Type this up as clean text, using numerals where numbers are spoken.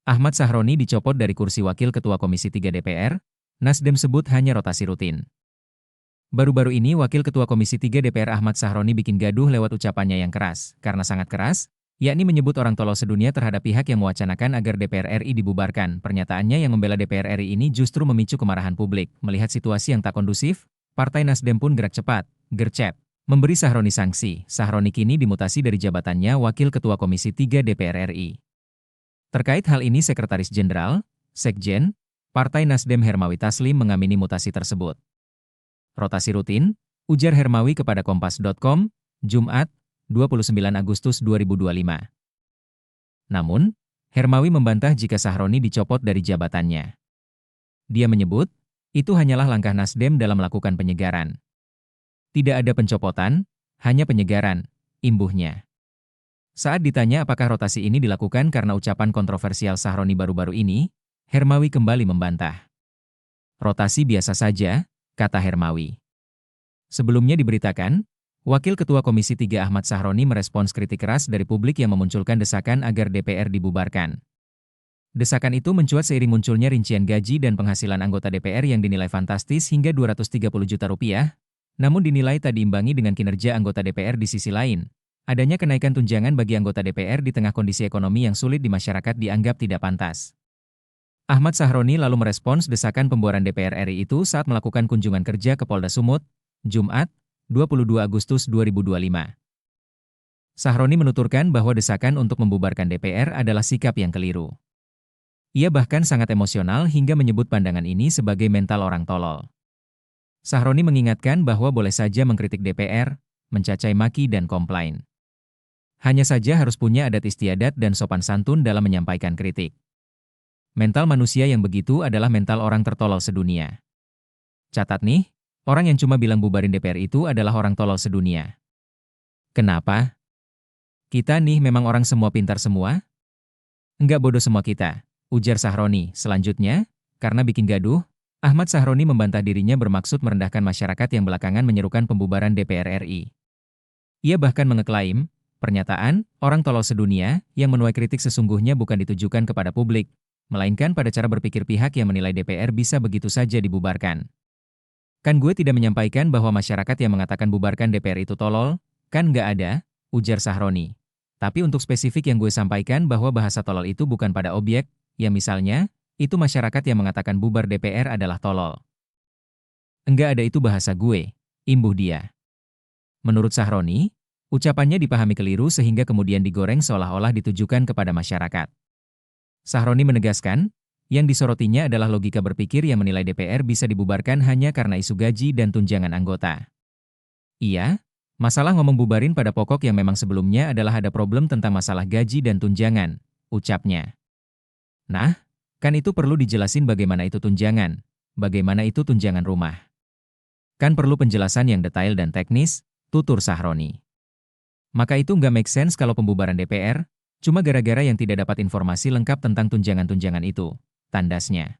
Ahmad Sahroni dicopot dari kursi Wakil Ketua Komisi 3 DPR, Nasdem sebut hanya rotasi rutin. Baru-baru ini Wakil Ketua Komisi 3 DPR Ahmad Sahroni bikin gaduh lewat ucapannya yang keras, karena sangat keras, yakni menyebut orang tolol sedunia terhadap pihak yang mewacanakan agar DPR RI dibubarkan. Pernyataannya yang membela DPR RI ini justru memicu kemarahan publik. Melihat situasi yang tak kondusif, Partai Nasdem pun gerak cepat, gercep, memberi Sahroni sanksi. Sahroni kini dimutasi dari jabatannya Wakil Ketua Komisi 3 DPR RI. Terkait hal ini Sekretaris Jenderal, Sekjen, Partai Nasdem Hermawi Taslim mengamini mutasi tersebut. Rotasi rutin, ujar Hermawi kepada Kompas.com, Jumat, 29 Agustus 2025. Namun, Hermawi membantah jika Sahroni dicopot dari jabatannya. Dia menyebut, itu hanyalah langkah Nasdem dalam melakukan penyegaran. Tidak ada pencopotan, hanya penyegaran, imbuhnya. Saat ditanya apakah rotasi ini dilakukan karena ucapan kontroversial Sahroni baru-baru ini, Hermawi kembali membantah. Rotasi biasa saja, kata Hermawi. Sebelumnya diberitakan, Wakil Ketua Komisi 3 Ahmad Sahroni merespons kritik keras dari publik yang memunculkan desakan agar DPR dibubarkan. Desakan itu mencuat seiring munculnya rincian gaji dan penghasilan anggota DPR yang dinilai fantastis hingga 230 juta rupiah, namun dinilai tak diimbangi dengan kinerja anggota DPR di sisi lain. Adanya kenaikan tunjangan bagi anggota DPR di tengah kondisi ekonomi yang sulit di masyarakat dianggap tidak pantas. Ahmad Sahroni lalu merespons desakan pembubaran DPR RI itu saat melakukan kunjungan kerja ke Polda Sumut, Jumat, 22 Agustus 2025. Sahroni menuturkan bahwa desakan untuk membubarkan DPR adalah sikap yang keliru. Ia bahkan sangat emosional hingga menyebut pandangan ini sebagai mental orang tolol. Sahroni mengingatkan bahwa boleh saja mengkritik DPR, mencacai maki dan komplain. Hanya saja harus punya adat istiadat dan sopan santun dalam menyampaikan kritik. Mental manusia yang begitu adalah mental orang tertolol sedunia. Catat nih, orang yang cuma bilang bubarin DPR itu adalah orang tolol sedunia. Kenapa? Kita nih memang orang semua pintar semua? Enggak bodoh semua kita, ujar Sahroni. Selanjutnya, karena bikin gaduh, Ahmad Sahroni membantah dirinya bermaksud merendahkan masyarakat yang belakangan menyerukan pembubaran DPR RI. Ia bahkan mengeklaim, pernyataan orang tolol sedunia yang menuai kritik sesungguhnya bukan ditujukan kepada publik, melainkan pada cara berpikir pihak yang menilai DPR bisa begitu saja dibubarkan. Kan gue tidak menyampaikan bahwa masyarakat yang mengatakan bubarkan DPR itu tolol, kan nggak ada, ujar Sahroni. Tapi untuk spesifik yang gue sampaikan bahwa bahasa tolol itu bukan pada objek, ya misalnya, itu masyarakat yang mengatakan bubar DPR adalah tolol. Enggak ada itu bahasa gue, imbuh dia. Menurut Sahroni, ucapannya dipahami keliru sehingga kemudian digoreng seolah-olah ditujukan kepada masyarakat. Sahroni menegaskan, yang disorotinya adalah logika berpikir yang menilai DPR bisa dibubarkan hanya karena isu gaji dan tunjangan anggota. Iya, masalah ngomong bubarin pada pokok yang memang sebelumnya adalah ada problem tentang masalah gaji dan tunjangan, ucapnya. Nah, kan itu perlu dijelasin bagaimana itu tunjangan, bagaimana itu tunjangan rumah. Kan perlu penjelasan yang detail dan teknis, tutur Sahroni. Maka itu nggak make sense kalau pembubaran DPR, cuma gara-gara yang tidak dapat informasi lengkap tentang tunjangan-tunjangan itu, tandasnya.